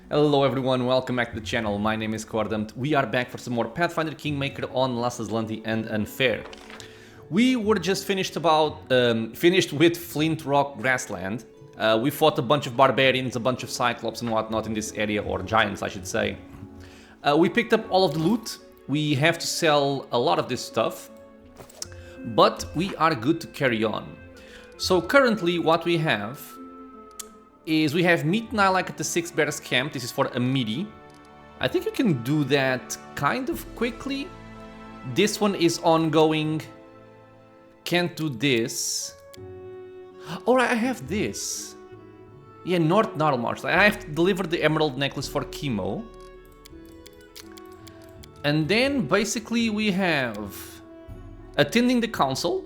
Hello everyone, welcome back to the channel. My name is Quardam. We are back for some more Pathfinder Kingmaker on Azlanti Unfair. We were just finished with Flint Rock Grassland. We fought a bunch of barbarians, a bunch of cyclops and whatnot in this area, or giants I should say. We picked up all of the loot. We have to sell a lot of this stuff, but we are good to carry on. So currently what we have is we have meet Nilak at the Six Bears camp. This is for Amiri. I think you can do that kind of quickly. This one is ongoing. Can't do this. Alright, I have this. Yeah, North Narlmarsh. I have to deliver the emerald necklace for Chemo. And then basically we have attending the council,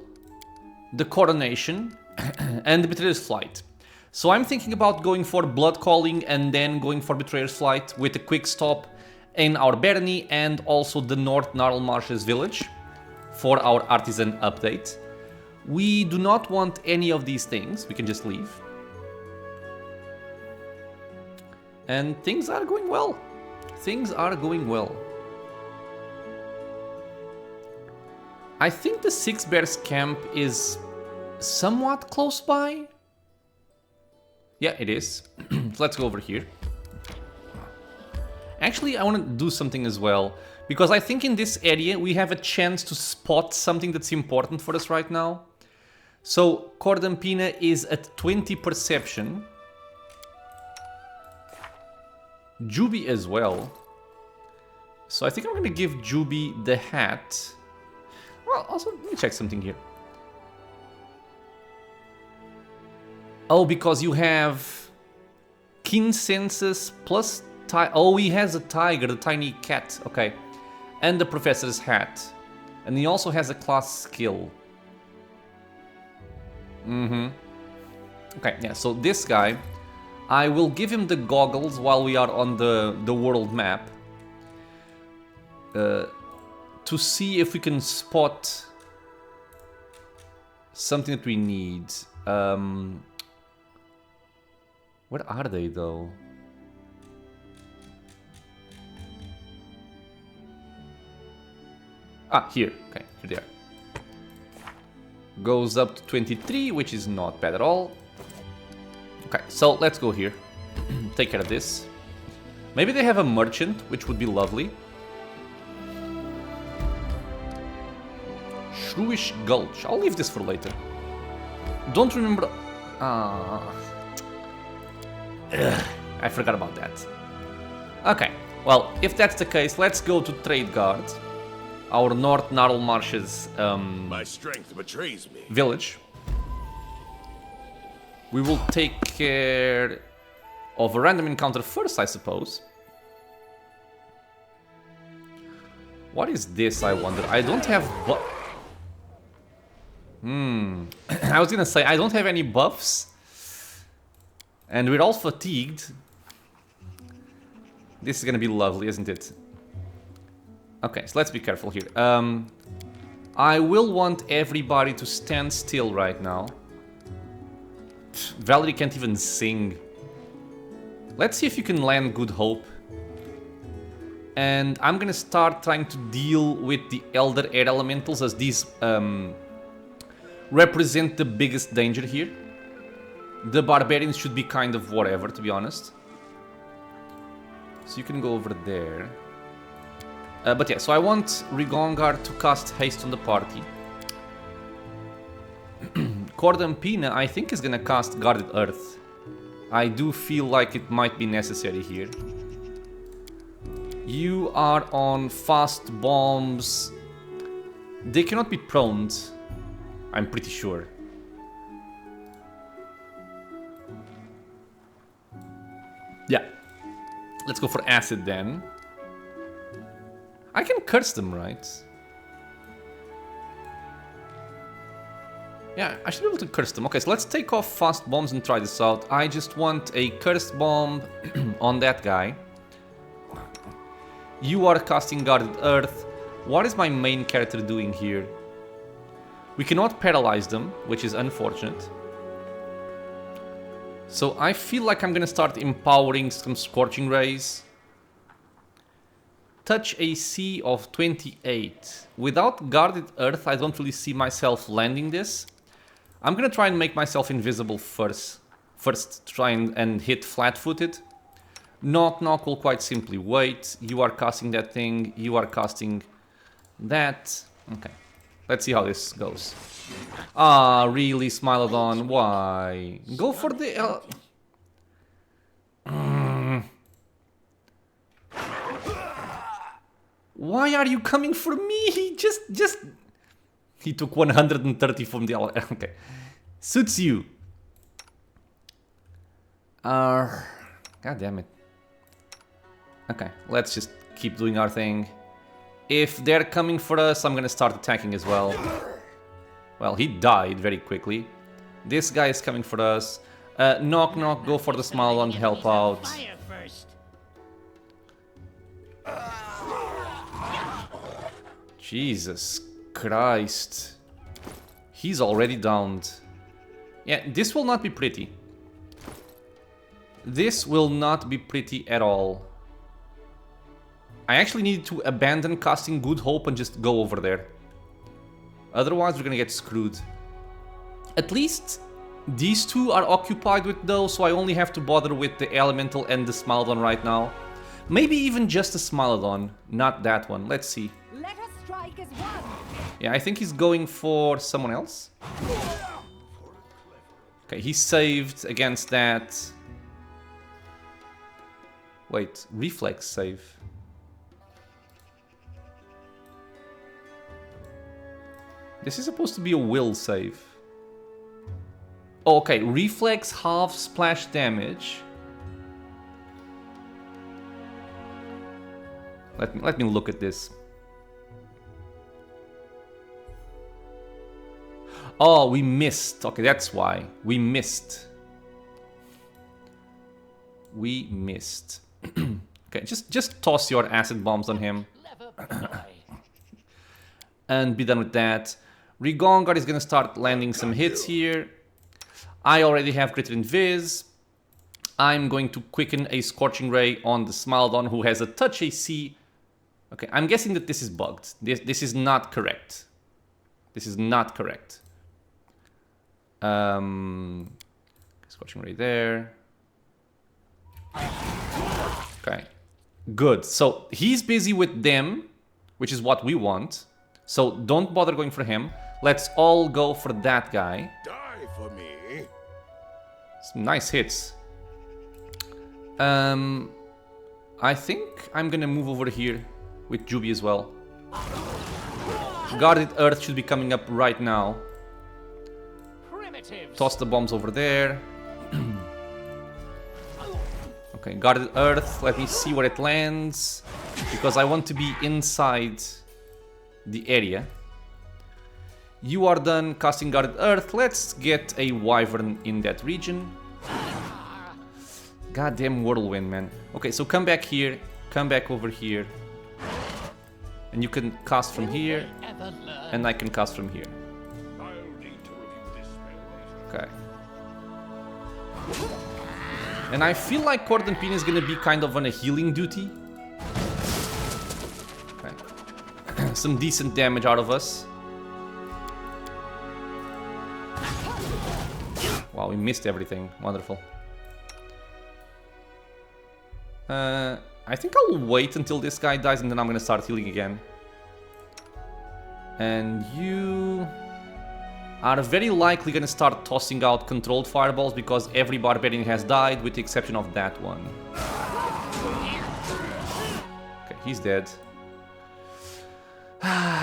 the coronation, and the betrayer's flight. So I'm thinking about going for blood calling and then going for betrayer's flight with a quick stop in our barony and also the North Narlmarsh's village for our artisan update. We do not want any of these things. We can just leave. And things are going well. Things are going well. I think the Six Bears camp is somewhat close by. Yeah, it is. So let's go over here. Actually, I want to do something as well, because I think in this area we have a chance to spot something that's important for us right now. So Cordampina is at 20 perception. Juby as well. So I think I'm going to give Juby the hat. Well, also, let me check something here. Oh, because you have keen senses plus oh, he has a tiger, the tiny cat. Okay, and the professor's hat, and he also has a class skill. Okay, yeah. So this guy, I will give him the goggles while we are on the world map, to see if we can spot something that we need. Where are they, though? Ah, here. Okay, here they are. Goes up to 23, which is not bad at all. Okay, so let's go here. Take care of this. Maybe they have a merchant, which would be lovely. Shrewish Gulch. I'll leave this for later. Don't remember... I forgot about that. Okay, well, if that's the case, let's go to Trade Guard, our North Narlmarsh's my strength betrays me. Village. We will take care of a random encounter first, I suppose. What is this, I wonder? I don't have I was gonna say, I don't have any buffs. And we're all fatigued. This is gonna be lovely, isn't it? Okay, so let's be careful here. I will want everybody to stand still right now. Valerie can't even sing. Let's see if you can land Good Hope. And I'm gonna start trying to deal with the Elder Air Elementals, as these represent the biggest danger here. The barbarians should be kind of whatever, to be honest. So you can go over there. But yeah, so I want Rigongar to cast haste on the party. Cordampina, I think, is gonna cast Guarded Earth. I do feel like it might be necessary here. You are on fast bombs. They cannot be prone, I'm pretty sure. Yeah. Let's go for acid then. I can curse them, right? Yeah, I should be able to curse them. Okay, so let's take off fast bombs and try this out. I just want a cursed bomb on that guy. You are casting Guarded Earth. What is my main character doing here? We cannot paralyze them, which is unfortunate. So I feel like I'm gonna start empowering some Scorching Rays. Touch AC of 28. Without Guarded Earth, I don't really see myself landing this. I'm gonna try and make myself invisible first. First, try and hit flat-footed. Knock Knock will quite simply wait. You are casting that thing. You are casting that. Okay. Let's see how this goes. Ah, really, Smilodon? Why? Go for the... Why are you coming for me? Just... He took 130 from the... Okay. Suits you. God damn it. Okay, let's just keep doing our thing. If they're coming for us, I'm gonna start attacking as well. Well, he died very quickly. This guy is coming for us. Knock Knock, go for the small one to help out. Jesus Christ. He's already downed. Yeah, this will not be pretty. This will not be pretty at all. I actually need to abandon casting Good Hope and just go over there. Otherwise, we're gonna get screwed. At least these two are occupied with those, so I only have to bother with the Elemental and the Smilodon right now. Maybe even just the Smilodon, not that one. Let's see. Let us strike as one. Yeah, I think he's going for someone else. Okay, he saved against that. Wait, reflex save. This is supposed to be a will save. Oh, okay, reflex half splash damage. Let me look at this. Oh, we missed. Okay, that's why. We missed. We missed. Okay, just toss your acid bombs on him. And be done with that. Rigongar is gonna start landing some hits here. I already have Greater Invis. I'm going to quicken a Scorching Ray on the Smilodon, who has a touch AC. Okay, I'm guessing that this is bugged. This is not correct. This is not correct. Scorching Ray there. Okay, good. So he's busy with them, which is what we want. So don't bother going for him. Let's all go for that guy. Die for me. Some nice hits. I think I'm gonna move over here with Juby as well. Guarded Earth should be coming up right now. Toss the bombs over there. Okay, Guarded Earth. Let me see where it lands, because I want to be inside the area. You are done casting Guarded Earth. Let's get a Wyvern in that region. Goddamn Whirlwind, man. Okay, so come back here. Come back over here. And you can cast from here. And I can cast from here. Okay. And I feel like Cordon Pin is gonna be kind of on a healing duty. Okay. Some decent damage out of us. Wow, we missed everything. Wonderful. I think I'll wait until this guy dies and then I'm gonna start healing again. And you are very likely gonna start tossing out controlled fireballs because every barbarian has died with the exception of that one. Okay, he's dead.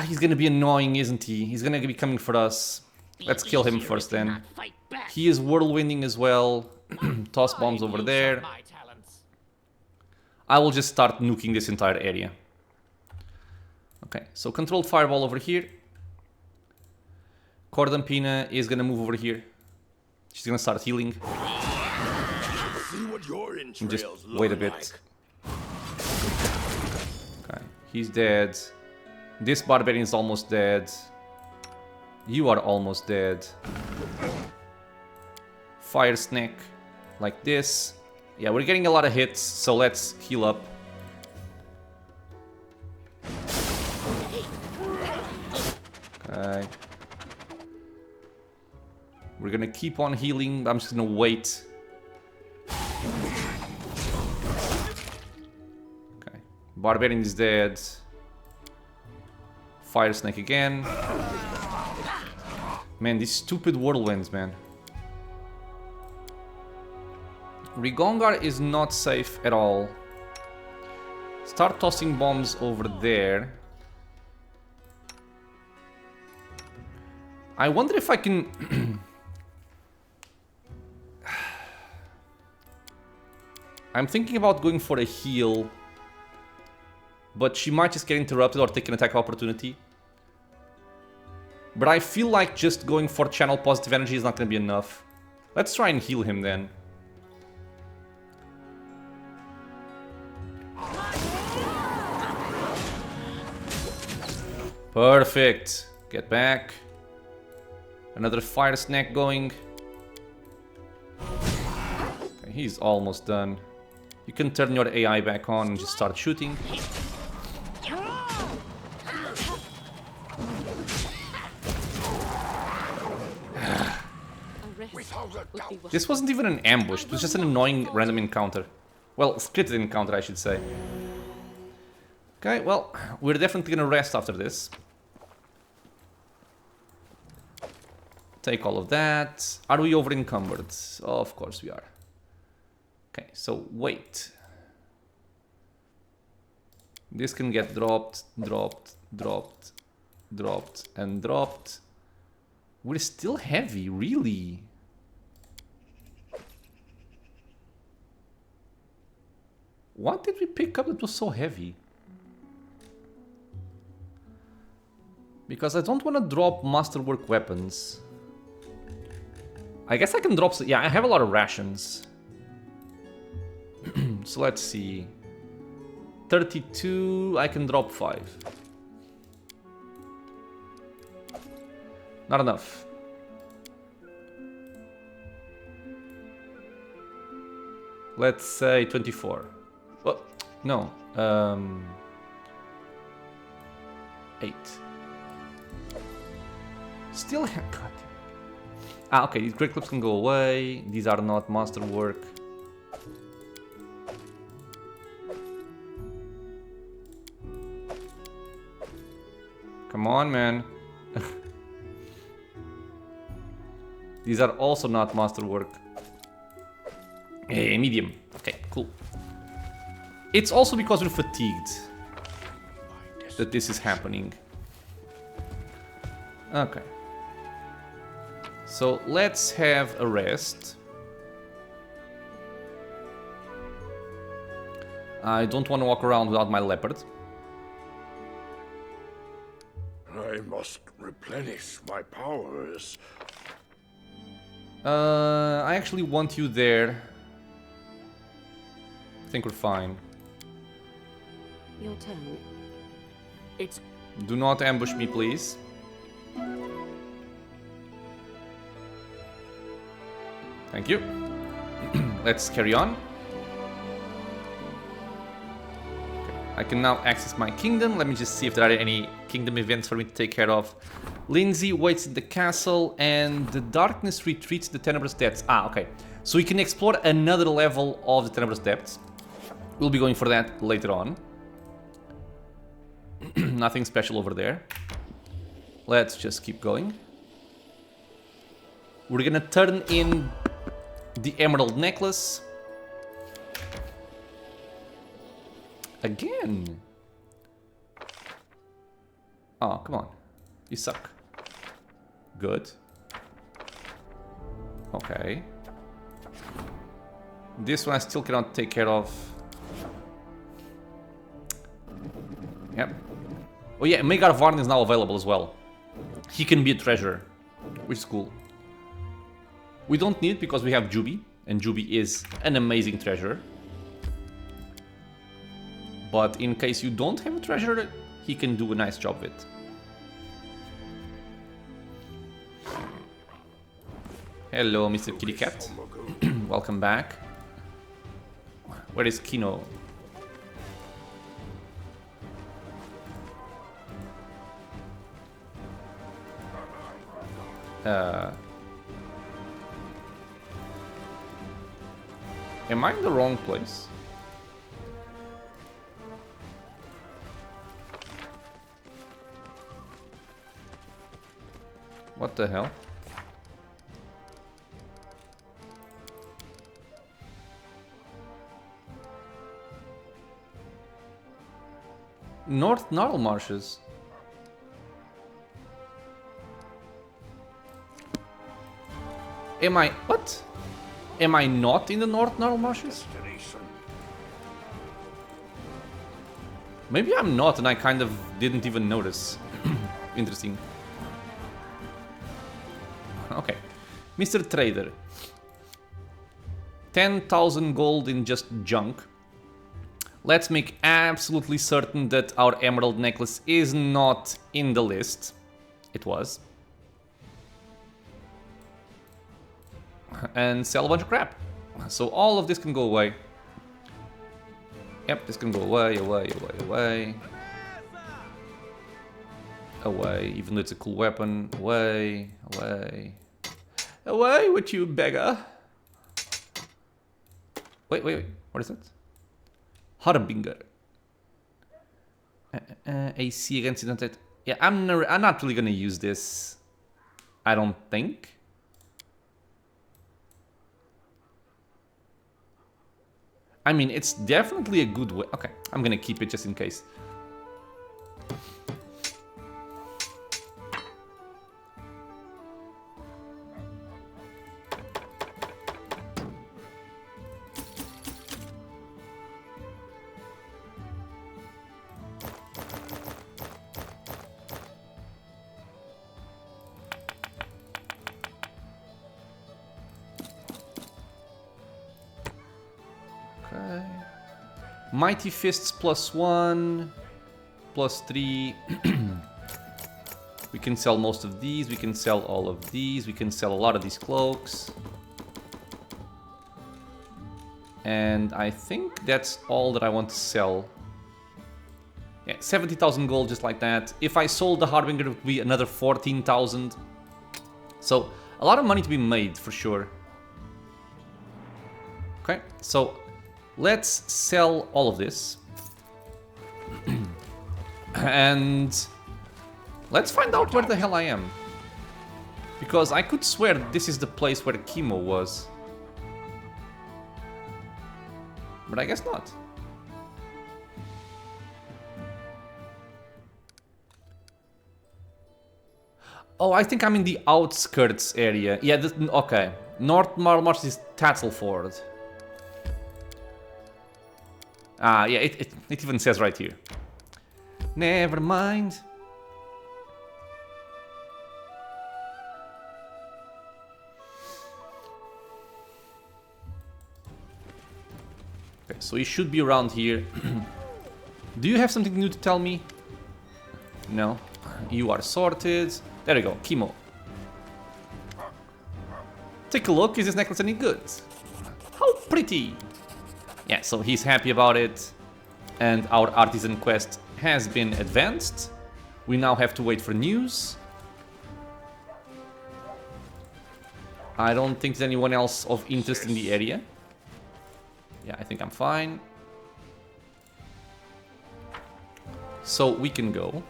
He's gonna be annoying, isn't he? He's gonna be coming for us. Let's kill him first then. He is whirlwinding as well. Toss bombs over there. I will just start nuking this entire area. Okay, so controlled fireball over here. Cordon Pina is gonna move over here. She's gonna start healing. See what your And just entrails wait a look bit. like. Okay, he's dead. This barbarian is almost dead. You are almost dead. Fire Snake. like this. Yeah, we're getting a lot of hits, so let's heal up. Okay. We're gonna keep on healing. I'm just gonna wait. Okay. Barbarian is dead. Fire Snake again. Man, these stupid whirlwinds, man. Rigongar is not safe at all. Start tossing bombs over there. I wonder if I can... I'm thinking about going for a heal. But she might just get interrupted or take an attack opportunity. But I feel like just going for channel positive energy is not going to be enough. Let's try and heal him then. Perfect. Get back. Another fire snack going. Okay, he's almost done. You can turn your AI back on and just start shooting. This wasn't even an ambush, it was just an annoying random encounter. Well, scripted encounter, I should say. Okay, well, we're definitely gonna rest after this. Take all of that. Are we over encumbered? Oh, of course we are. Okay, so wait. This can get dropped, dropped, dropped, dropped, and dropped. We're still heavy, really? What did we pick up that was so heavy? Because I don't want to drop masterwork weapons. I guess I can drop... Yeah, I have a lot of rations. So let's see. 32, I can drop 5. Not enough. Let's say 24. Well, no. 8. Still have cut. Ah, okay, these great clips can go away. These are not masterwork. Come on, man. These are also not masterwork. Hey, medium. Okay, cool. It's also because we're fatigued that this is happening. Okay. So let's have a rest. I don't want to walk around without my leopard. I must replenish my powers. I actually want you there. I think we're fine. Your turn. It's... Do not ambush me, please. Thank you. Let's carry on. Okay. I can now access my kingdom. Let me just see if there are any kingdom events for me to take care of. Lindsay waits in the castle and the darkness retreats the tenebrous depths. Ah, okay. So we can explore another level of the tenebrous depths. We'll be going for that later on. Nothing special over there. Let's just keep going. We're gonna turn in the emerald necklace. Again. Oh, come on. You suck. Good. Okay. This one I still cannot take care of. Yep. Oh yeah, Megar Varn is now available as well. He can be a treasurer, which is cool. We don't need it because we have Juby, and Juby is an amazing treasurer. But in case you don't have a treasurer, he can do a nice job with it. Hello, Mr. Kitty Cat. Welcome back. Where is Kino? Am I in the wrong place? What the hell? North Narl Marshes. Am I... what? Am I not in the North Narl Marshes? Maybe I'm not and I kind of didn't even notice. Interesting. Okay. Mr. Trader. 10,000 gold in just junk. Let's make absolutely certain that our emerald necklace is not in the list. It was. And sell a bunch of crap. So all of this can go away. Yep, this can go away, away, away, away. Away, even though it's a cool weapon. Away, away. Away with you, beggar. Wait, wait, wait. What is that? Harbinger. AC against it. Yeah, I'm not really gonna use this. I don't think. I mean, it's definitely a good way. Okay, I'm gonna keep it just in case. Mighty Fists +1, +3. We can sell most of these, we can sell all of these, we can sell a lot of these cloaks. And I think that's all that I want to sell. Yeah, 70,000 gold just like that. If I sold the Harbinger, it would be another 14,000. So, a lot of money to be made, for sure. Okay, so let's sell all of this. And let's find out where the hell I am. Because I could swear this is the place where Kimo was. But I guess not. Oh, I think I'm in the outskirts area. Yeah, okay. North Marmarsh is Tattleford. Ah, yeah, it even says right here. Never mind. Okay, so he should be around here. Do you have something new to tell me? No. You are sorted. There we go, Kimo. Take a look, is this necklace any good? How pretty! Yeah, so he's happy about it. And our artisan quest has been advanced. We now have to wait for news. I don't think there's anyone else of interest in the area. Yeah, I think I'm fine. So we can go.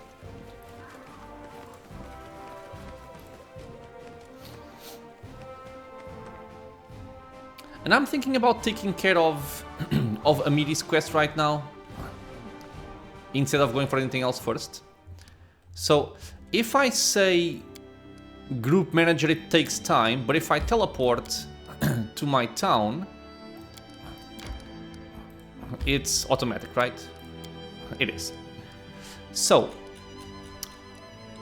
And I'm thinking about taking care of Amiri's quest right now, instead of going for anything else first. So, if I say group manager, it takes time, but if I teleport to my town, it's automatic, right? It is. So,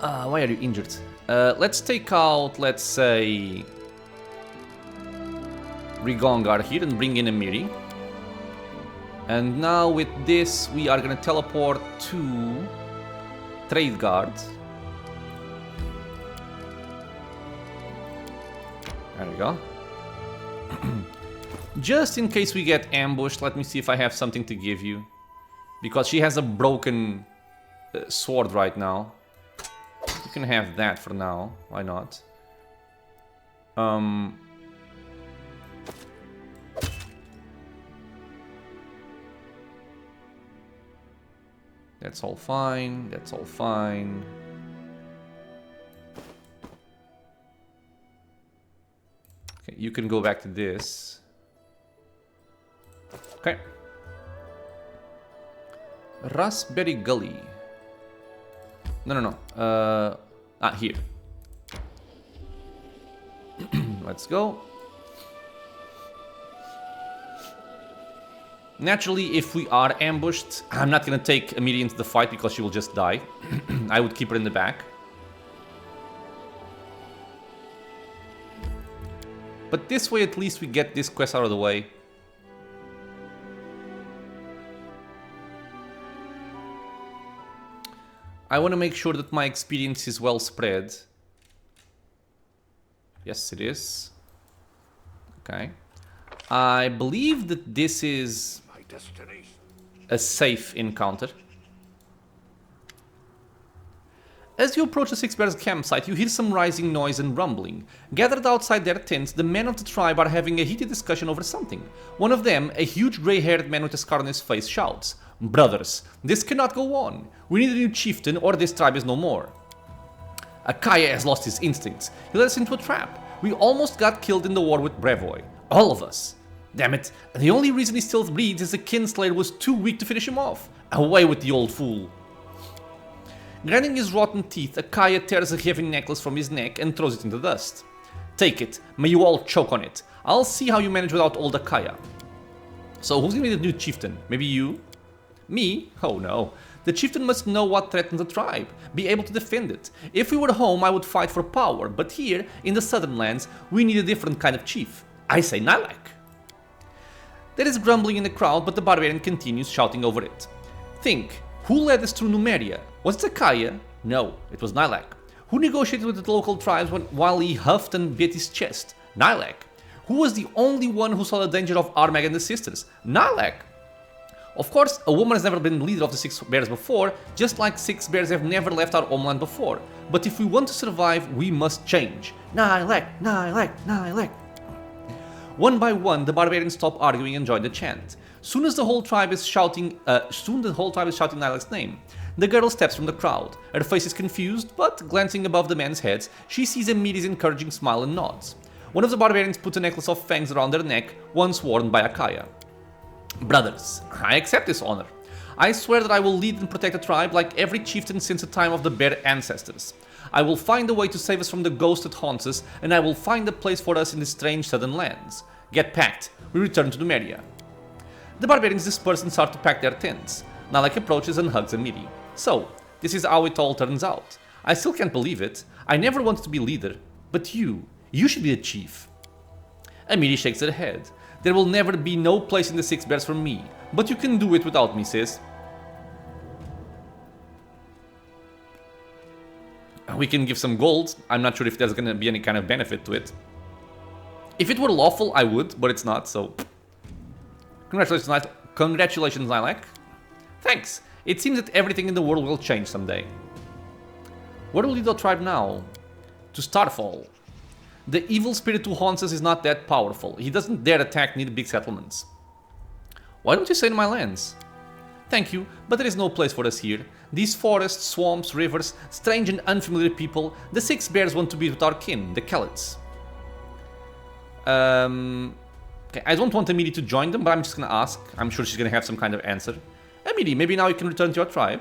why are you injured? Let's take out, let's say, Rigongar here and bring in Amiri. And now with this, we are gonna teleport to Trade Guard. There we go. Just in case we get ambushed, let me see if I have something to give you. Because she has a broken sword right now. You can have that for now. Why not? That's all fine. That's all fine. Okay, you can go back to this. Okay. Raspberry Gully. No. Here. Let's go. Naturally, if we are ambushed, I'm not gonna take Amiri into the fight because she will just die. I would keep her in the back. But this way, at least we get this quest out of the way. I want to make sure that my experience is well spread. Yes, it is. Okay. I believe that this is a safe encounter. As you approach the Six Bears campsite, you hear some rising noise and rumbling. Gathered outside their tents, the men of the tribe are having a heated discussion over something. One of them, a huge grey-haired man with a scar on his face, shouts, "Brothers, this cannot go on. We need a new chieftain or this tribe is no more." Akaya has lost his instincts. He led us into a trap. We almost got killed in the war with Brevoy. All of us. Damn it, the only reason he still breathes is the Kinslayer was too weak to finish him off. Away with the old fool. Grinding his rotten teeth, Akaya tears a heavy necklace from his neck and throws it in the dust. Take it, may you all choke on it. I'll see how you manage without old Akaya. So who's gonna be the new chieftain? Maybe you? Me? Oh no. The chieftain must know what threatens the tribe, be able to defend it. If we were home, I would fight for power, but here, in the southern lands, we need a different kind of chief. I say Nylak. There is grumbling in the crowd, but the barbarian continues shouting over it. Think, who led us through Numeria? Was it Akaya? No, it was Nylak. Who negotiated with the local tribes while he huffed and beat his chest? Nylak. Who was the only one who saw the danger of Armag and the sisters? Nylak. Of course, a woman has never been leader of the Six Bears before, just like Six Bears have never left our homeland before. But if we want to survive, we must change. Nylak, Nylak, Nylak. One by one, the barbarians stop arguing and join the chant. Soon the whole tribe is shouting Nylak's name. The girl steps from the crowd. Her face is confused, but glancing above the men's heads, she sees Amiri's encouraging smile and nods. One of the barbarians puts a necklace of fangs around her neck, once worn by Akaya. Brothers, I accept this honor. I swear that I will lead and protect the tribe like every chieftain since the time of the bear ancestors. I will find a way to save us from the ghost that haunts us, and I will find a place for us in the strange southern lands. Get packed. We return to Numeria. The barbarians disperse and start to pack their tents. Nylak approaches and hugs Amiri. So, this is how it all turns out. I still can't believe it. I never wanted to be leader. But you should be a chief. Amiri shakes her head. There will never be no place in the Six Bears for me. But you can do it without me, sis. We can give some gold. I'm not sure if there's gonna be any kind of benefit to it. If it were lawful, I would, but it's not, so... Congratulations, Nylak. Thanks. It seems that everything in the world will change someday. Where will lead the tribe now? To Starfall. The evil spirit who haunts us is not that powerful. He doesn't dare attack near the big settlements. Why don't you stay in my lands? Thank you, but there is no place for us here. These forests, swamps, rivers, strange and unfamiliar people, the Six Bears want to be with our kin, the Kelets. Okay, I don't want Amiri to join them, but I'm just gonna ask. I'm sure she's gonna have some kind of answer. Amiri, maybe now you can return to your tribe?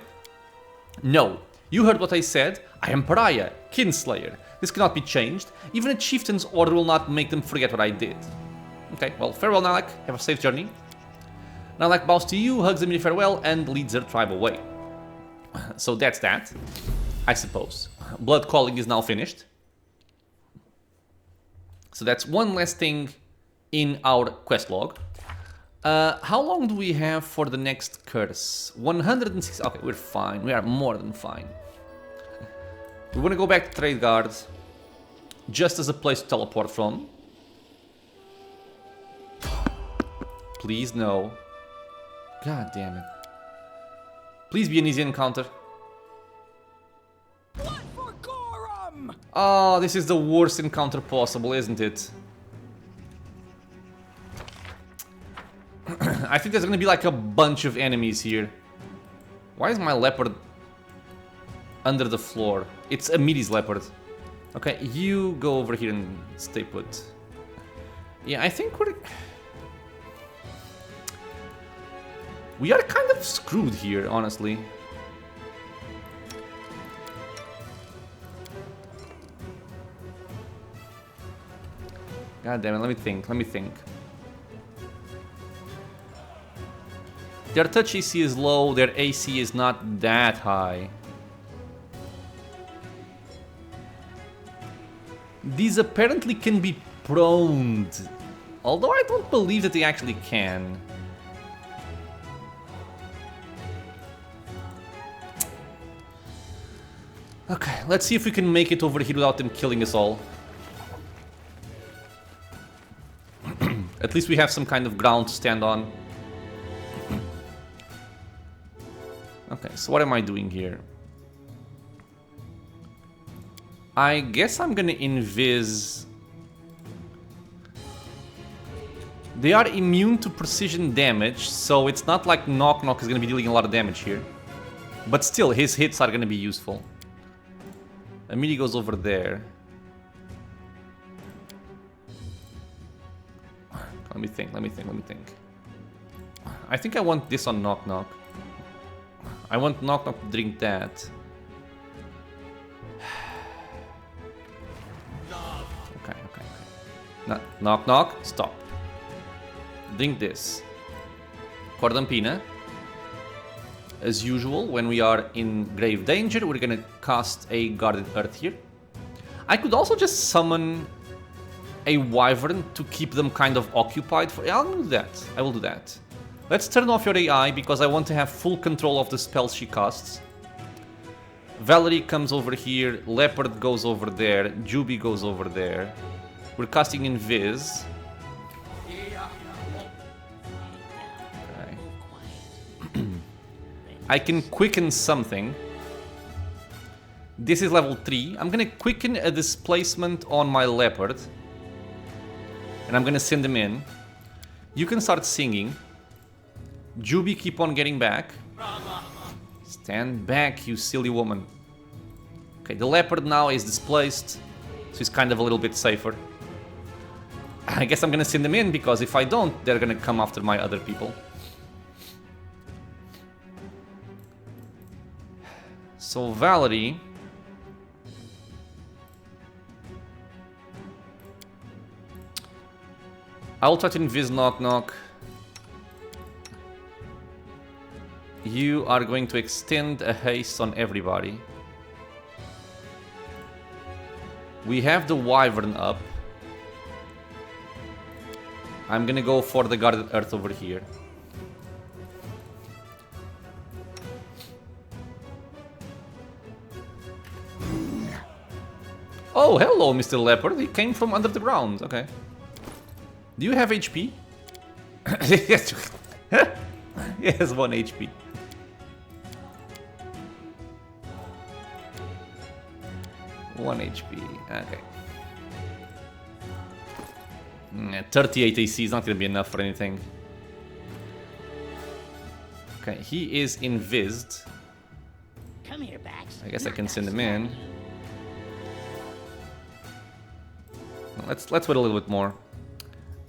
No. You heard what I said. I am Pariah, Kinslayer. This cannot be changed. Even a chieftain's order will not make them forget what I did. Okay, well, farewell, Nylak. Have a safe journey. Nylak bows to you, hugs Amiri farewell, and leads their tribe away. So that's that, I suppose. Blood calling is now finished. So that's one last thing in our quest log. How long do we have for the next curse? 106. Okay, we're fine. We are more than fine. We want to go back to Trade Guard just as a place to teleport from. Please, no. God damn it. Please be an easy encounter. What for Gorum? Oh, this is the worst encounter possible, isn't it? I think there's gonna be like a bunch of enemies here. Why is my leopard under the floor? It's Amiri's leopard. Okay, you go over here and stay put. Yeah, I think we are kind of screwed here, honestly. God damn it, let me think. Their touch AC is low, their AC is not that high. These apparently can be proned, although I don't believe that they actually can. Okay, let's see if we can make it over here without them killing us all. At least we have some kind of ground to stand on. Okay, so what am I doing here? I guess I'm gonna invis... They are immune to precision damage, so it's not like Knock Knock is gonna be dealing a lot of damage here. But still, his hits are gonna be useful. Amiri goes over there. Let me think. I think I want this on Knock Knock. I want Knock Knock to drink that. Okay. Knock Knock, stop. Drink this. Cordampina. As usual, when we are in grave danger, we're gonna cast a Guarded Earth here. I could also just summon a Wyvern to keep them kind of occupied. I'll do that. I will do that. Let's turn off your AI because I want to have full control of the spells she casts. Valerie comes over here, Leopard goes over there, Juby goes over there. We're casting Invis. Okay. I can quicken something. This is level 3. I'm gonna quicken a displacement on my Leopard. And I'm gonna send him in. You can start singing. Juby, keep on getting back. Stand back, you silly woman. Okay, the Leopard now is displaced, so he's kind of a little bit safer. I guess I'm gonna send them in, because if I don't, they're gonna come after my other people. So Valerie... I'll try to invis Knock Knock. You are going to extend a haste on everybody. We have the Wyvern up. I'm gonna go for the Guarded Earth over here. Oh, hello, Mr. Leopard. He came from under the ground. Okay. Do you have HP? He has 1 HP. One HP. Okay. 38 AC is not gonna be enough for anything. Okay, he is invised. Come here, Bax. I guess I can send him in. Let's wait a little bit more.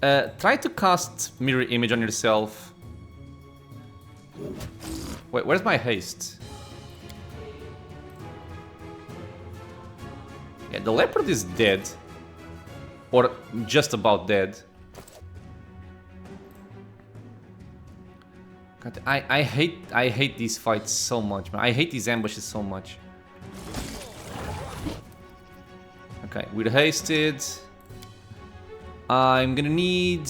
Try to cast Mirror Image on yourself. Wait, where's my haste? Yeah, the Leopard is dead. Or just about dead. God, I hate these fights so much, man. I hate these ambushes so much. Okay, we're hasted. I'm gonna need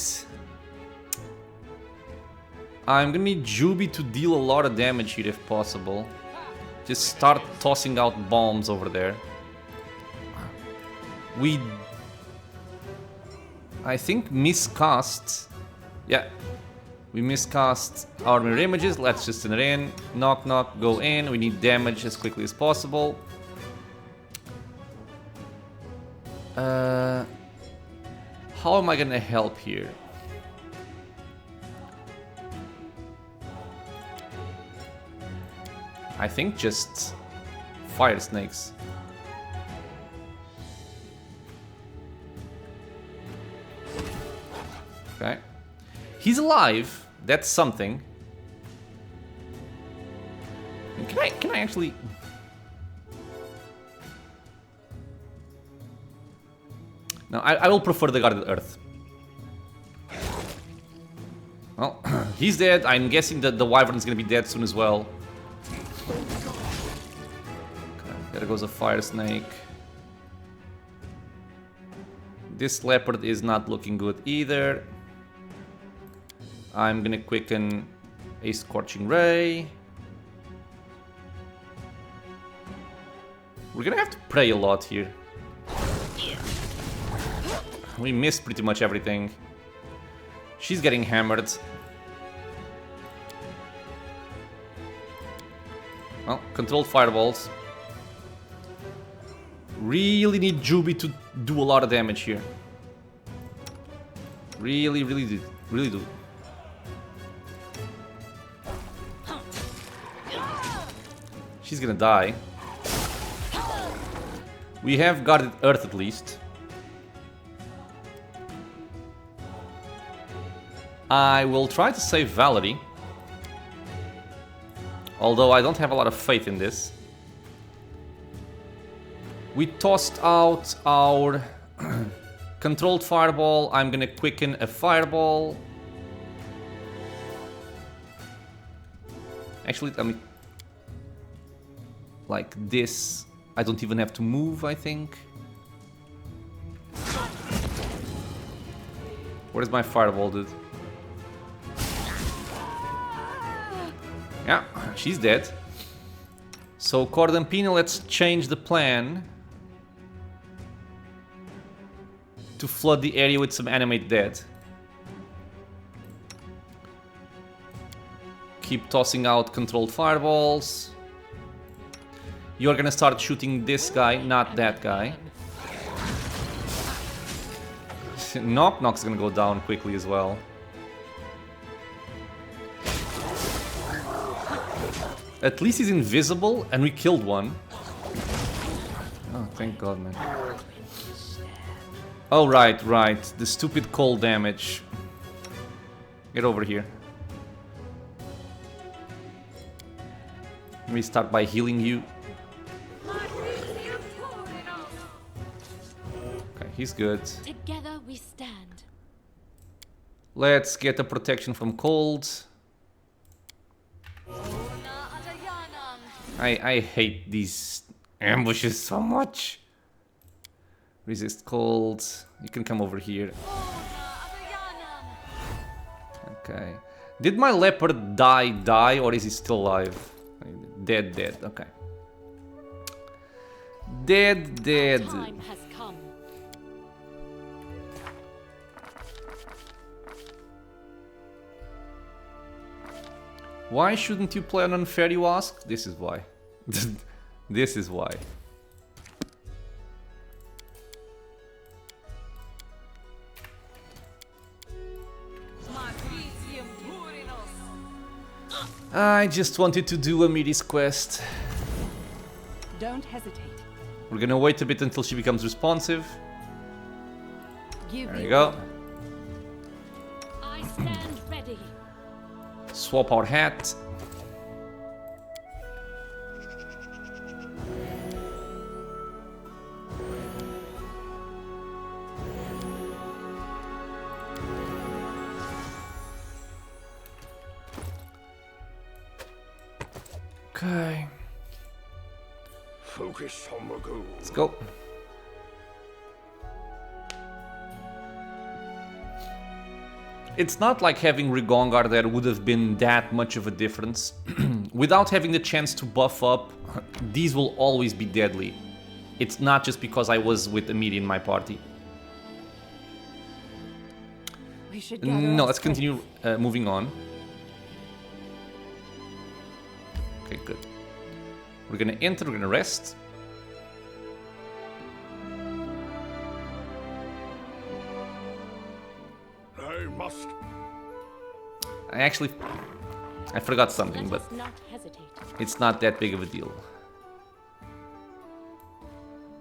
Juby to deal a lot of damage here if possible. Just start tossing out bombs over there. I think miscast. Yeah. We miscast our mirror images. Let's just send it in. Knock, knock, go in. We need damage as quickly as possible. How am I gonna help here? I think just fire snakes. Okay. He's alive. That's something. Can I actually... No, I will prefer the Guarded Earth. Well, he's dead. I'm guessing that the Wyvern is gonna be dead soon as well. Okay, there goes a fire snake. This leopard is not looking good either. I'm gonna quicken a Scorching Ray. We're gonna have to pray a lot here. We missed pretty much everything. She's getting hammered. Well, controlled fireballs. Really need Juby to do a lot of damage here. Really do. She's gonna die. We have Guarded Earth at least. I will try to save Valerie. Although I don't have a lot of faith in this. We tossed out our controlled fireball. I'm gonna quicken a fireball. Actually, I mean, like this, I don't even have to move, I think. Where's my fireball, dude? Yeah, she's dead. So, Cordampino, let's change the plan to flood the area with some animate dead. Keep tossing out controlled fireballs. You're gonna start shooting this guy, not that guy. Knock Knock's gonna go down quickly as well. At least he's invisible, and we killed one. Oh, thank God, man. Oh, right. The stupid cold damage. Get over here. Let me start by healing you. Okay, he's good. Together we stand. Let's get a protection from cold. I hate these ambushes so much. Resist cold. You can come over here. Okay. Did my leopard die, or is he still alive? Dead. Okay. Dead. Time has come. Why shouldn't you play on Unfair, you ask? This is why. This is why. I just wanted to do Amiri's quest. Don't hesitate. We're gonna wait a bit until she becomes responsive. There you go. I stand ready. Swap our hat. Okay. Focus on the goal. Let's go. It's not like having Rigongar there would have been that much of a difference. Without having the chance to buff up, these will always be deadly. It's not just because I was with Amiri in my party. should gather No, our let's strength. continue moving on. Okay, good. We're gonna enter, we're gonna rest. I must. I forgot something, Let but us not hesitate. it's not that big of a deal.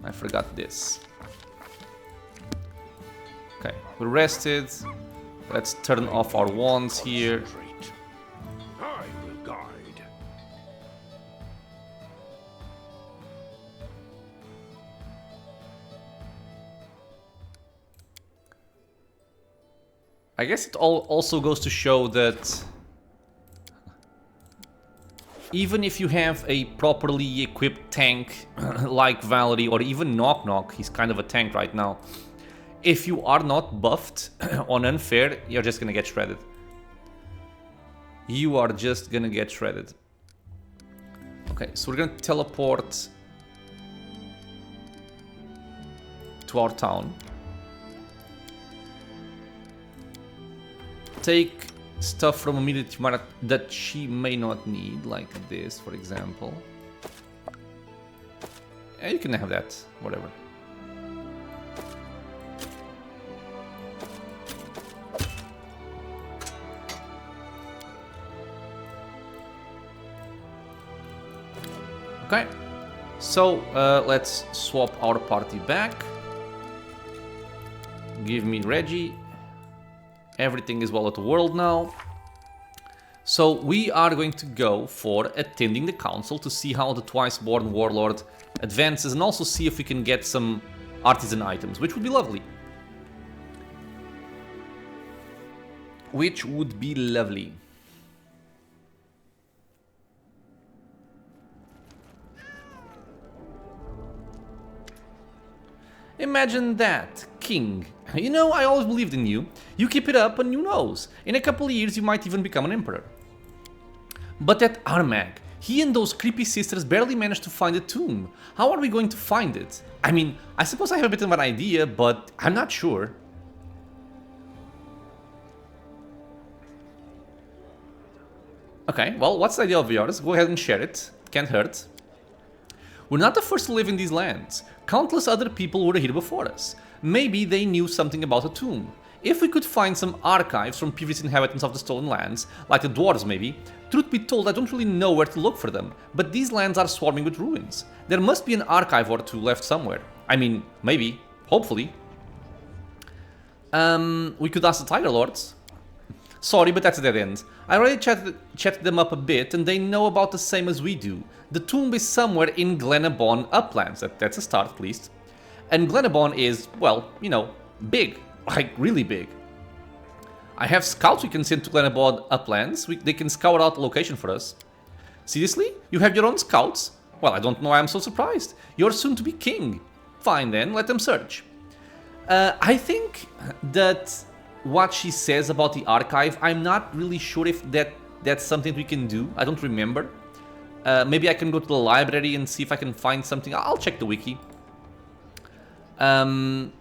I forgot this. Okay, we're rested. Let's turn off our wands here. Concentrate. I will guide. I guess it also goes to show that even if you have a properly equipped tank like Valerie or even Knock Knock, he's kind of a tank right now. If you are not buffed on Unfair, you're just gonna get shredded. You are just gonna get shredded. Okay, so we're gonna teleport to our town. Take stuff from Amiri that she may not need, like this, for example. Yeah, you can have that, whatever. Okay, so let's swap our party back. Give me Reggie. Everything is well at the world now. So we are going to go for attending the council to see how the twice-born warlord advances and also see if we can get some artisan items, which would be lovely. Which would be lovely. Imagine that, King. You know, I always believed in you. You keep it up and who knows, in a couple of years you might even become an emperor. But that Armag, he and those creepy sisters barely managed to find a tomb. How are we going to find it? I mean, I suppose I have a bit of an idea, but I'm not sure. Okay, well, what's the idea of yours? Go ahead and share it. Can't hurt. We're not the first to live in these lands. Countless other people were here before us. Maybe they knew something about a tomb. If we could find some archives from previous inhabitants of the stolen lands, like the dwarves maybe, truth be told I don't really know where to look for them, but these lands are swarming with ruins. There must be an archive or two left somewhere. I mean, maybe, hopefully. We could ask the Tiger Lords. Sorry, but that's a dead end. I already chatted them up a bit and they know about the same as we do. The tomb is somewhere in Glenabon Uplands, that's a start at least. And Glenabon is, well, you know, big, like really big. I have scouts we can send to Glenabon Uplands, they can scout out the location for us. Seriously? You have your own scouts? Well, I don't know why I'm so surprised. You're soon to be king. Fine then, let them search. I think that what she says about the archive, I'm not really sure if that's something we can do. I don't remember. Maybe I can go to the library and see if I can find something. I'll check the wiki. What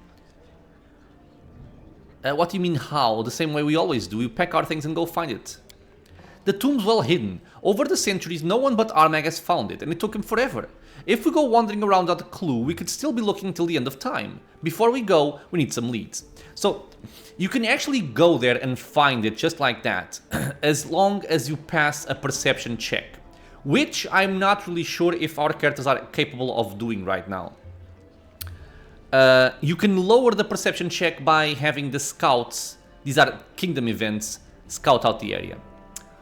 do you mean how? The same way we always do. We pack our things and go find it. The tomb's well hidden. Over the centuries, no one but Armag has found it, and it took him forever. If we go wandering around without a clue, we could still be looking till the end of time. Before we go, we need some leads. So, you can actually go there and find it just like that, as long as you pass a perception check. Which I'm not really sure if our characters are capable of doing right now. You can lower the perception check by having the scouts, these are kingdom events, scout out the area.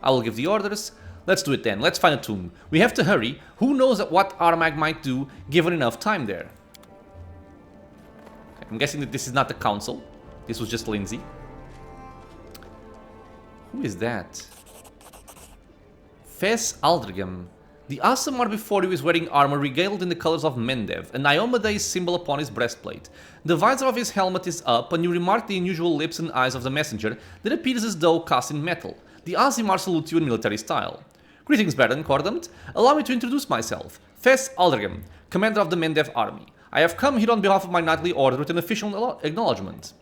I will give the orders. Let's do it then. Let's find a tomb. We have to hurry. Who knows what Armag might do given enough time there? Okay, I'm guessing that this is not the council. This was just Lindsay. Who is that? Fes Aldrigam. The Aasimar before you is wearing armor regaled in the colors of Mendev, a Niomedes symbol upon his breastplate. The visor of his helmet is up, and you remark the unusual lips and eyes of the messenger that appears as though cast in metal. The Aasimar salute you in military style. Greetings, Baron Cordant. Allow me to introduce myself. Fes Aldrigam, commander of the Mendev army. I have come here on behalf of my knightly order with an official acknowledgement.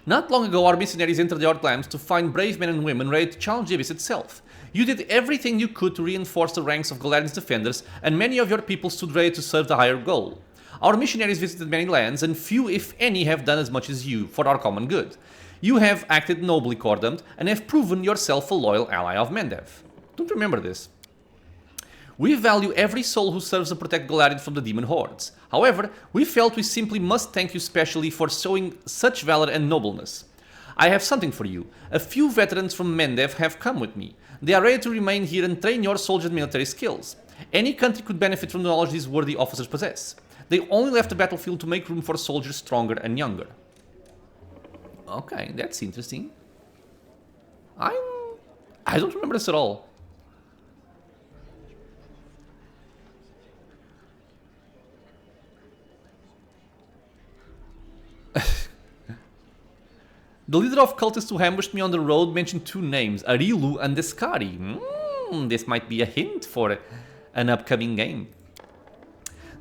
Not long ago, our missionaries entered the Outlands to find brave men and women ready to challenge the Abyss itself. You did everything you could to reinforce the ranks of Galarian's defenders, and many of your people stood ready to serve the higher goal. Our missionaries visited many lands, and few, if any, have done as much as you for our common good. You have acted nobly, Cordant, and have proven yourself a loyal ally of Mendev. Don't remember this. We value every soul who serves to protect Galarian from the demon hordes. However, we felt we simply must thank you specially for showing such valor and nobleness. I have something for you. A few veterans from Mendev have come with me. They are ready to remain here and train your soldiers' military skills. Any country could benefit from the knowledge these worthy officers possess. They only left the battlefield to make room for soldiers stronger and younger. Okay, that's interesting. I don't remember this at all. The leader of cultists who ambushed me on the road mentioned two names, Arilu and Deskari. This might be a hint for an upcoming game.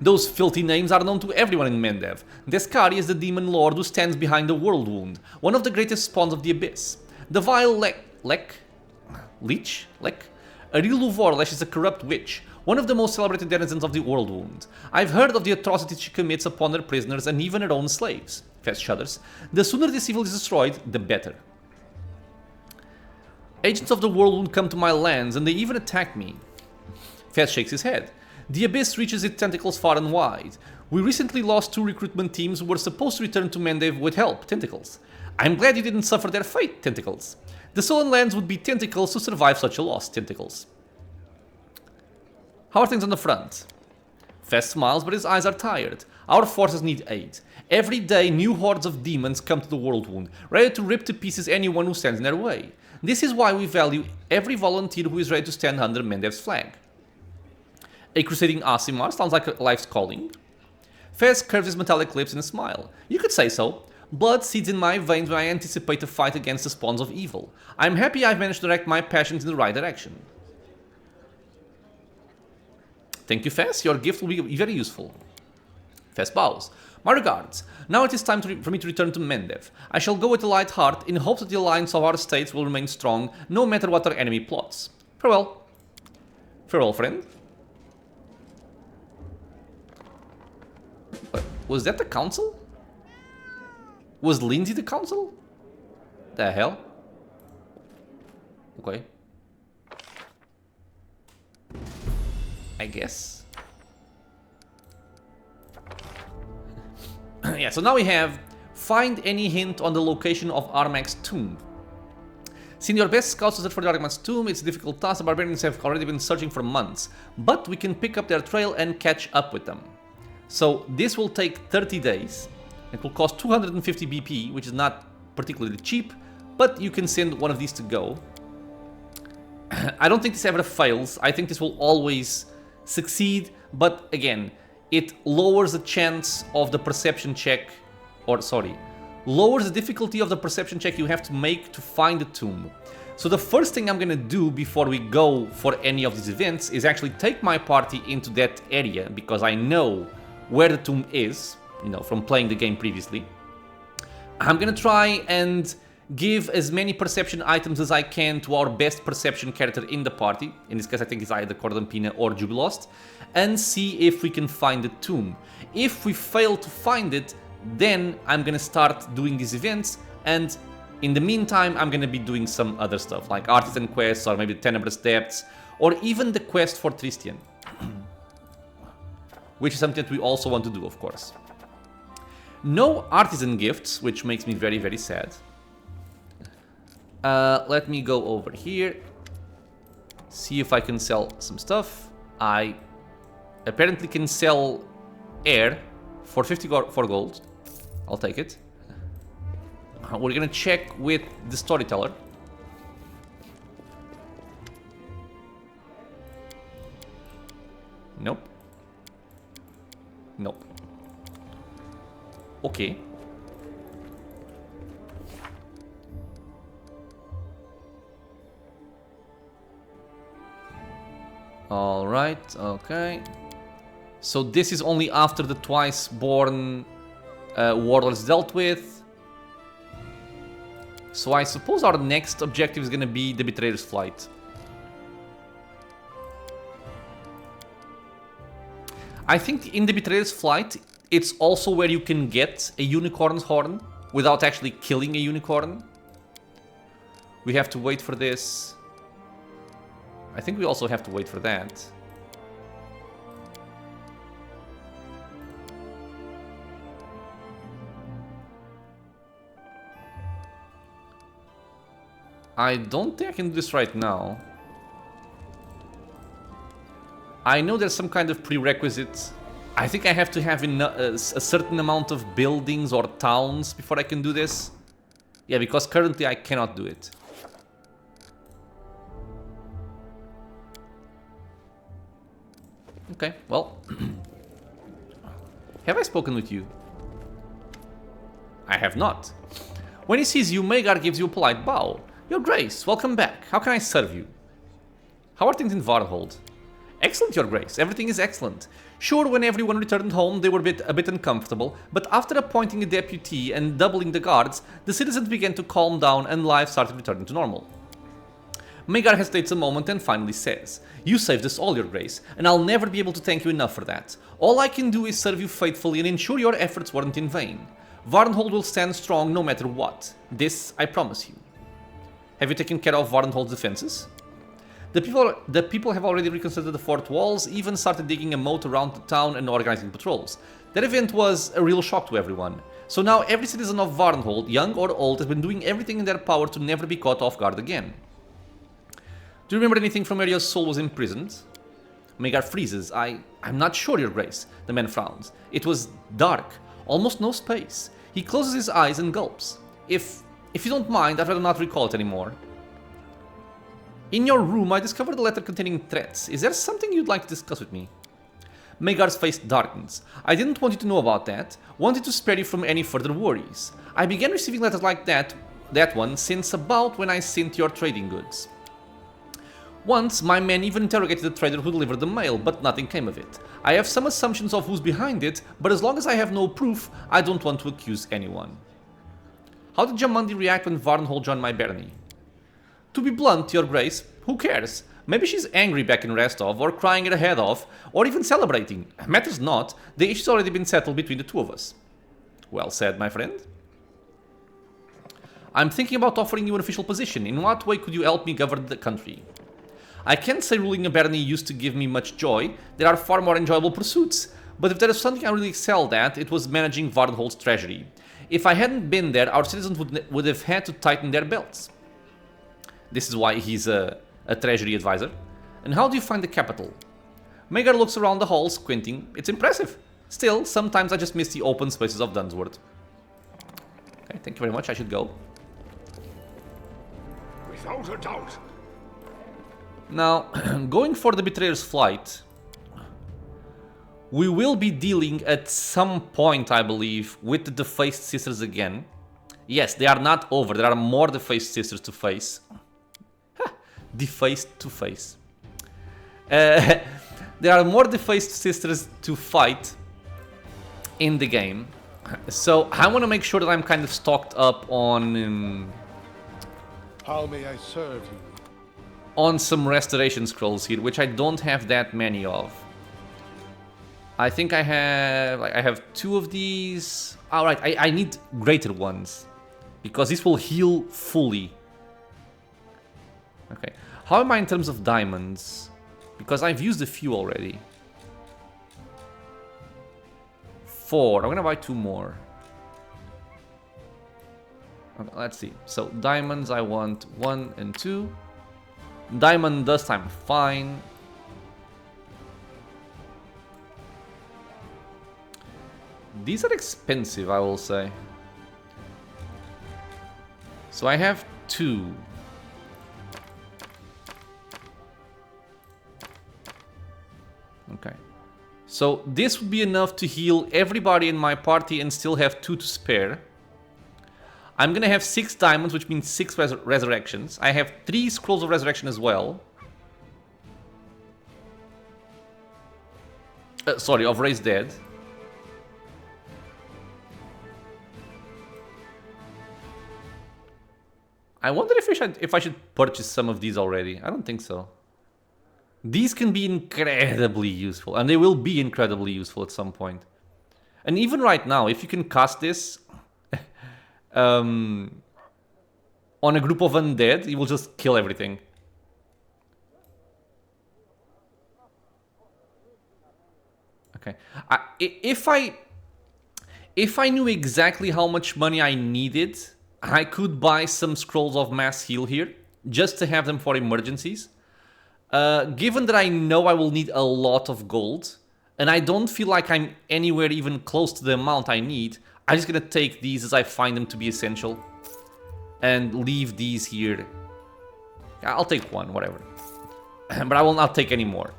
Those filthy names are known to everyone in Mendev. Deskari is the demon lord who stands behind the World Wound, one of the greatest spawns of the Abyss. The vile Leech? Arilu Vorlesh is a corrupt witch, one of the most celebrated denizens of the World Wound. I've heard of the atrocities she commits upon her prisoners and even her own slaves. Fez shudders. The sooner this evil is destroyed, the better. Agents of the World Wound come to my lands and they even attack me. Fez shakes his head. The Abyss reaches its tentacles far and wide. We recently lost 2 recruitment teams who were supposed to return to Mendev with help, Tentacles. I'm glad you didn't suffer their fate, Tentacles. The Sullen lands would be Tentacles to survive such a loss, Tentacles. How are things on the front? Fez smiles, but his eyes are tired. Our forces need aid. Every day, new hordes of demons come to the World Wound, ready to rip to pieces anyone who stands in their way. This is why we value every volunteer who is ready to stand under Mendev's flag. A crusading Aasimar sounds like a life's calling. Fez curves his metallic lips in a smile. You could say so. Blood seethes in my veins when I anticipate a fight against the spawns of evil. I'm happy I've managed to direct my passions in the right direction. Thank you, Fez. Your gift will be very useful. Fez bows. My regards. Now it is time for me to return to Mendev. I shall go with a light heart in hopes that the alliance of our states will remain strong, no matter what our enemy plots. Farewell. Farewell, friend. Was that the council? Was Lindsay the council? The hell? Okay. I guess. Yeah, so now we have find any hint on the location of Armak's tomb. Send your best scouts to search for the Armak's tomb. It's a difficult task. The barbarians have already been searching for months, but we can pick up their trail and catch up with them. So this will take 30 days. It will cost 250 BP, which is not particularly cheap, but you can send one of these to go. I don't think this ever fails. I think this will always succeed, but again, it lowers the chance of the perception check, lowers the difficulty of the perception check you have to make to find the tomb. So the first thing I'm gonna do before we go for any of these events is actually take my party into that area, because I know where the tomb is, you know, from playing the game previously. I'm gonna try and give as many perception items as I can to our best perception character in the party. In this case, I think it's either Cordampina or Jubilost, and see if we can find the tomb. If we fail to find it, then I'm gonna start doing these events, and in the meantime, I'm gonna be doing some other stuff, like artisan quests, or maybe Tenebrous Depths, or even the quest for Tristian. Which is something that we also want to do, of course. No artisan gifts, which makes me very, very sad. Let me go over here, see if I can sell some stuff. I apparently can sell air for 54 gold. I'll take it. We're gonna check with the storyteller. Nope. Nope. Okay. Alright, okay. So this is only after the twice born warlords dealt with. So I suppose our next objective is gonna be the Betrayer's Flight. I think in the Betrayer's Flight, it's also where you can get a unicorn's horn without actually killing a unicorn. We have to wait for this. I think we also have to wait for that. I don't think I can do this right now. I know there's some kind of prerequisite. I think I have to have a certain amount of buildings or towns before I can do this. Yeah, because currently I cannot do it. Okay, well. Have I spoken with you? I have not. When he sees you, Magar gives you a polite bow. Your Grace, welcome back. How can I serve you? How are things in Varnhold? Excellent, Your Grace. Everything is excellent. Sure, when everyone returned home, they were a bit uncomfortable, but after appointing a deputy and doubling the guards, the citizens began to calm down and life started returning to normal. Magar hesitates a moment and finally says, You saved us all, Your Grace, and I'll never be able to thank you enough for that. All I can do is serve you faithfully and ensure your efforts weren't in vain. Varnhold will stand strong no matter what. This I promise you. Have you taken care of Varnhold's defenses? The people have already reconstructed the fort walls, even started digging a moat around the town and organizing patrols. That event was a real shock to everyone. So now every citizen of Varnhold, young or old, has been doing everything in their power to never be caught off guard again. Do you remember anything from where your soul was imprisoned? Magar freezes. I'm not sure, Your Grace. The man frowns. It was dark, almost no space. He closes his eyes and gulps. If you don't mind, I'd rather not recall it anymore. In your room, I discovered a letter containing threats. Is there something you'd like to discuss with me? Magar's face darkens. I didn't want you to know about that. Wanted to spare you from any further worries. I began receiving letters like that one, since about when I sent your trading goods. Once, my men even interrogated the trader who delivered the mail, but nothing came of it. I have some assumptions of who's behind it, but as long as I have no proof, I don't want to accuse anyone. How did Jamandi react when Varnhold joined my barony? To be blunt, Your Grace, who cares? Maybe she's angry back in Restov, or crying her head off, or even celebrating. Matters not, the issue's already been settled between the two of us. Well said, my friend. I'm thinking about offering you an official position. In what way could you help me govern the country? I can't say ruling a barony used to give me much joy. There are far more enjoyable pursuits. But if there is something I really excelled at, it was managing Varnhold's treasury. If I hadn't been there, our citizens would have had to tighten their belts. This is why he's a treasury advisor. And how do you find the capital? Magar looks around the hall, squinting. It's impressive. Still, sometimes I just miss the open spaces of Dunsworth. Okay, thank you very much. I should go. Without a doubt. Now, going for the Betrayer's Flight, we will be dealing at some point, I believe, with the Defaced Sisters again. Yes, they are not over. There are more Defaced Sisters to face. Defaced to face. There are more Defaced Sisters to fight in the game. So I want to make sure that I'm kind of stocked up on... How may I serve you? On some restoration scrolls here, which I don't have that many of. I think I have 2 of these. Alright, I need greater ones. Because this will heal fully. Okay. How am I in terms of diamonds? Because I've used a few already. 4. I'm gonna buy 2 more. Okay, let's see. So diamonds I want 1 and 2. Diamond dust I'm fine. These are expensive, I will say. So I have 2. Okay. So this would be enough to heal everybody in my party and still have 2 to spare. I'm gonna have 6 diamonds, which means 6 resurrections. I have 3 scrolls of resurrection as well. Sorry, of raised dead. I wonder if I should purchase some of these already. I don't think so. These can be incredibly useful, and they will be incredibly useful at some point. And even right now, if you can cast this on a group of undead, you will just kill everything. Okay. If I knew exactly how much money I needed, I could buy some scrolls of mass heal here, just to have them for emergencies. Given that I know I will need a lot of gold, and I don't feel like I'm anywhere even close to the amount I need, I'm just gonna take these as I find them to be essential. And leave these here. I'll take one, whatever. But I will not take any more.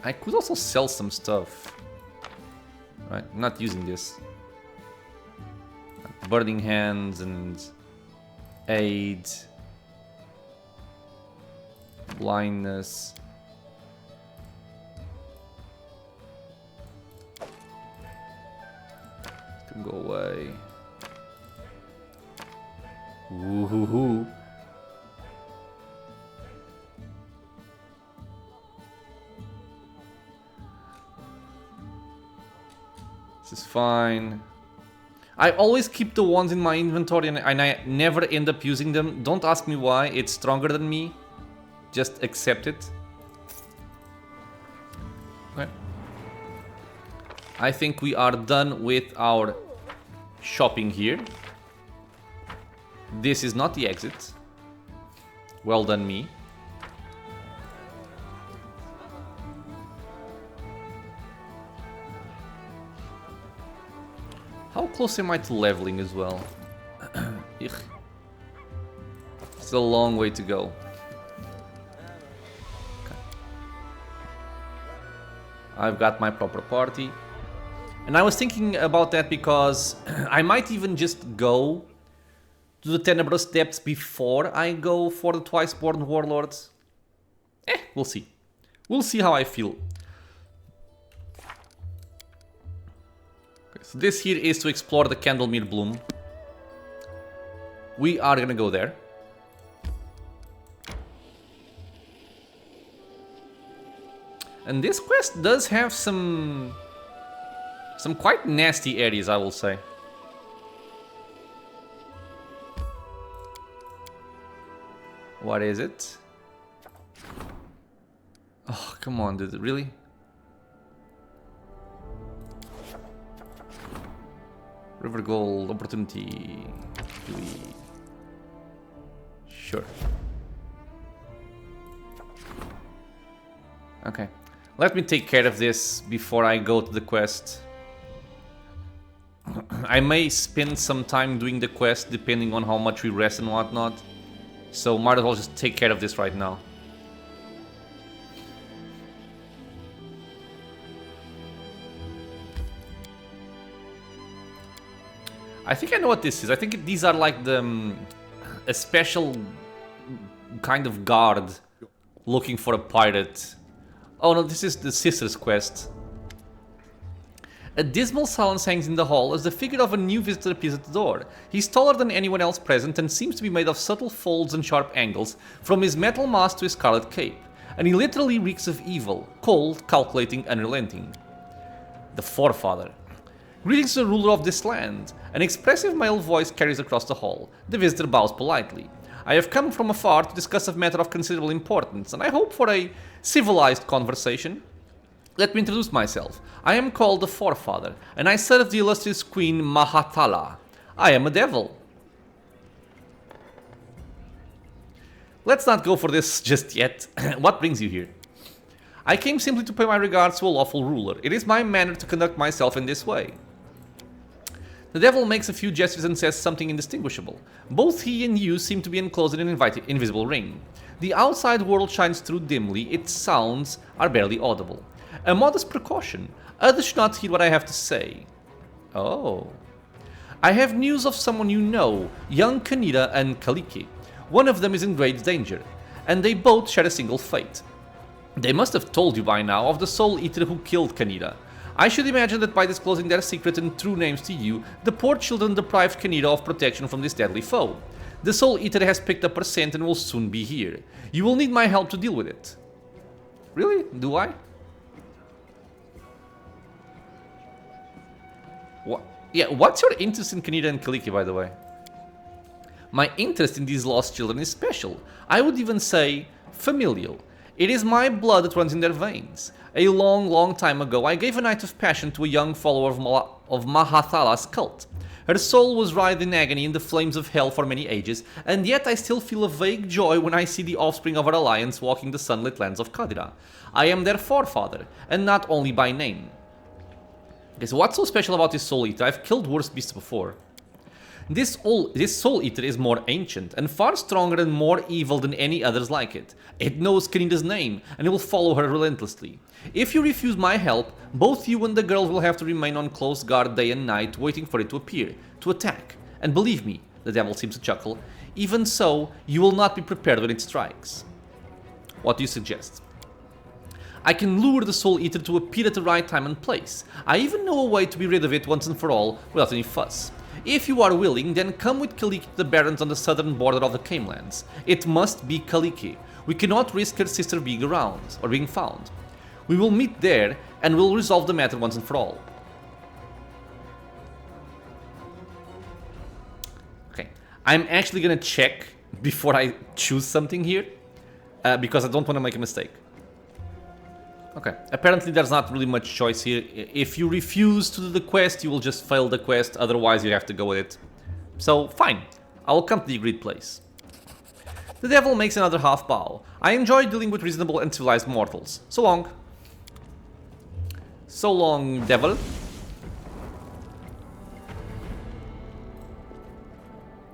I could also sell some stuff. Right, I'm not using this. Burning hands and aid. Blindness. Can go away. Woohoo. This is fine. I always keep the ones in my inventory and I never end up using them. Don't ask me why. It's stronger than me. Just accept it. Okay. I think we are done with our shopping here. This is not the exit. Well done, me. How close am I to leveling as well? It's a long way to go. Okay. I've got my proper party. And I was thinking about that because I might even just go to the Tenebrous Depths before I go for the Twice-Born Warlords. We'll see. We'll see how I feel. Okay, so this here is to explore the Candlemere Bloom. We are gonna go there. And this quest does have some quite nasty areas, I will say. What is it? Oh, come on, dude, really? River Gold, opportunity. Sure. Okay. Let me take care of this before I go to the quest. I may spend some time doing the quest depending on how much we rest and whatnot. So might as well just take care of this right now. I think I know what this is. I think these are like the a special kind of guard looking for a pirate. Oh no, this is the Sister's quest. A dismal silence hangs in the hall as the figure of a new visitor appears at the door. He's taller than anyone else present and seems to be made of subtle folds and sharp angles, from his metal mask to his scarlet cape. And he literally reeks of evil, cold, calculating, unrelenting. The Forefather. Greetings to the ruler of this land. An expressive male voice carries across the hall. The visitor bows politely. I have come from afar to discuss a matter of considerable importance, and I hope for a civilized conversation. Let me introduce myself. I am called the Forefather, and I serve the illustrious Queen Mahatala. I am a devil. Let's not go for this just yet. What brings you here? I came simply to pay my regards to a lawful ruler. It is my manner to conduct myself in this way. The devil makes a few gestures and says something indistinguishable. Both he and you seem to be enclosed in an invisible ring. The outside world shines through dimly, its sounds are barely audible. A modest precaution. Others should not hear what I have to say. Oh. I have news of someone you know, young Kanira and Kaliki. One of them is in great danger, and they both share a single fate. They must have told you by now of the Soul Eater who killed Kanira. I should imagine that by disclosing their secret and true names to you, the poor children deprived can need of protection from this deadly foe. The Soul Eater has picked up her scent and will soon be here. You will need my help to deal with it. Really? Do I? What? Yeah, what's your interest in Kaneda and Kaliki, by the way? My interest in these lost children is special. I would even say familial. It is my blood that runs in their veins. A long time ago, I gave a night of passion to a young follower of Mahathala's cult. Her soul was writhed in agony in the flames of hell for many ages, and yet I still feel a vague joy when I see the offspring of our alliance walking the sunlit lands of Kadira. I am their forefather, and not only by name. Okay, so what's so special about this Soul Eater? I've killed worse beasts before. This Soul Eater is more ancient, and far stronger and more evil than any others like it. It knows Kaneda's name, and it will follow her relentlessly. If you refuse my help, both you and the girl will have to remain on close guard day and night, waiting for it to appear, to attack. And believe me, the devil seems to chuckle, even so, you will not be prepared when it strikes. What do you suggest? I can lure the Soul Eater to appear at the right time and place. I even know a way to be rid of it once and for all, without any fuss. If you are willing, then come with Kaliki to the barons on the southern border of the Camelands. It must be Kaliki. We cannot risk her sister being around, or being found. We will meet there, and we'll resolve the matter once and for all. Okay, I'm actually gonna check before I choose something here, because I don't want to make a mistake. Okay, apparently there's not really much choice here. If you refuse to do the quest, you will just fail the quest, otherwise you have to go with it. So, fine, I will come to the agreed place. The devil makes another half bow. I enjoy dealing with reasonable and civilized mortals. So long. So long, devil.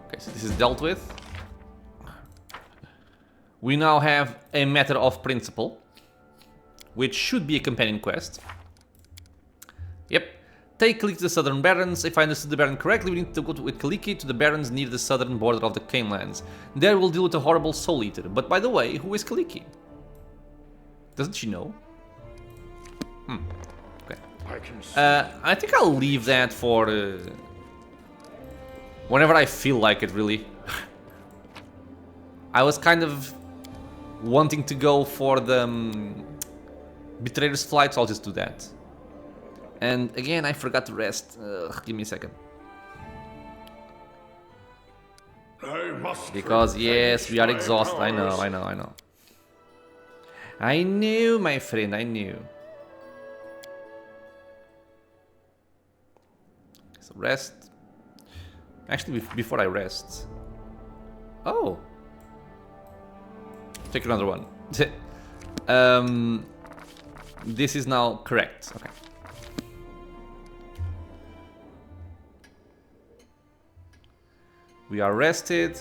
Okay, so this is dealt with. We now have a matter of principle, which should be a companion quest. Yep. Take Kaliki to the southern barons. If I understood the baron correctly, we need to go with Kaliki to the barons near the southern border of the Camelands. There we'll deal with a horrible Soul Eater. But by the way, who is Kaliki? Doesn't she know? Okay. I think I'll leave that for whenever I feel like it, really. I was kind of wanting to go for the Betrayer's Flight, so I'll just do that. And again, I forgot to rest. Give me a second. Because yes, we are exhausted. I know. I knew, my friend, I knew. So rest. Actually, before I rest. Oh. Take another one. This is now correct. Okay. We are rested.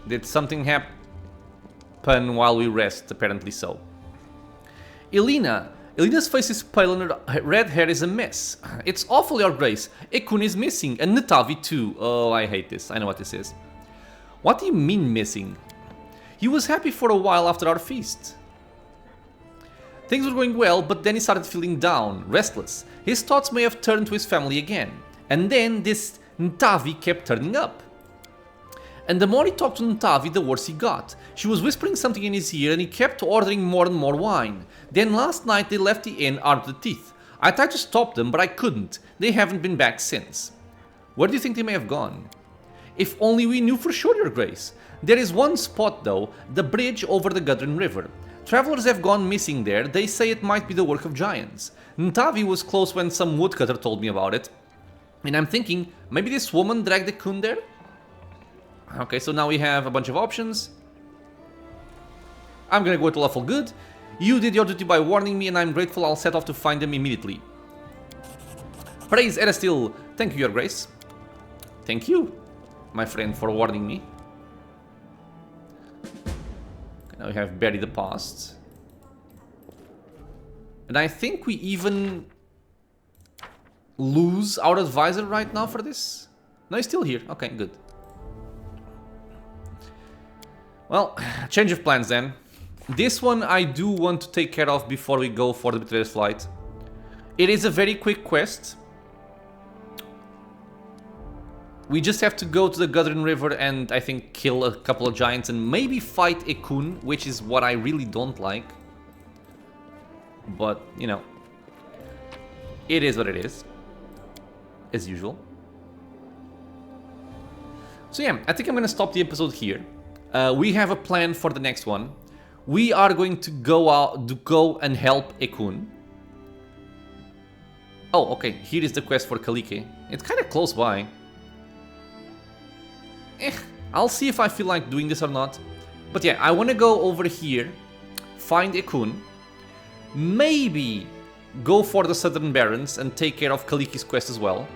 Did something happen while we rest? Apparently so. Elena's face is pale and her red hair is a mess. It's awful, Your Grace. Ekun is missing, and Natavi too. Oh, I hate this. I know what this is. What do you mean missing? He was happy for a while after our feast. Things were going well, but then he started feeling down, restless. His thoughts may have turned to his family again. And then this Ntavi kept turning up. And the more he talked to Ntavi, the worse he got. She was whispering something in his ear and he kept ordering more and more wine. Then last night they left the inn armed to the teeth. I tried to stop them, but I couldn't. They haven't been back since. Where do you think they may have gone? If only we knew for sure, Your Grace. There is one spot though, the bridge over the Gudrun River. Travelers have gone missing there. They say it might be the work of giants. Ntavi was close when some woodcutter told me about it. And I'm thinking, maybe this woman dragged the Kun there? Okay, so now we have a bunch of options. I'm gonna go with lawful good. You did your duty by warning me and I'm grateful. I'll set off to find them immediately. Praise Erestil. Thank you, Your Grace. Thank you, my friend, for warning me. Now we have Bury the Past. And I think we even lose our advisor right now for this. No, he's still here. Okay, good. Well, change of plans then. This one I do want to take care of before we go for the Betrayer's Flight. It is a very quick quest. We just have to go to the Gudrun River and I think kill a couple of giants and maybe fight a Kun, which is what I really don't like. But, you know, it is what it is, as usual. So yeah, I think I'm gonna stop the episode here. We have a plan for the next one. We are going to go and help a Kun. Oh, okay, here is the quest for Kalike. It's kind of close by. I'll see if I feel like doing this or not. But yeah, I want to go over here, find a Kun, maybe go for the Southern Barons and take care of Kalike's quest as well.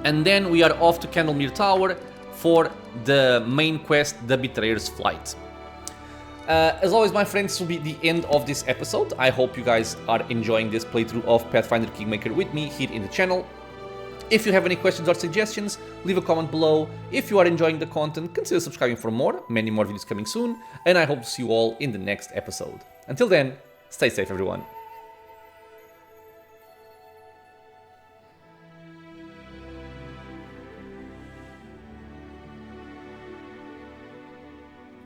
And then we are off to Candlemere Tower for the main quest, the Betrayer's Flight. As always, my friends, this will be the end of this episode. I hope you guys are enjoying this playthrough of Pathfinder Kingmaker with me here in the channel. If you have any questions or suggestions, leave a comment below. If you are enjoying the content, consider subscribing for more. Many more videos coming soon, and I hope to see you all in the next episode. Until then, stay safe, everyone.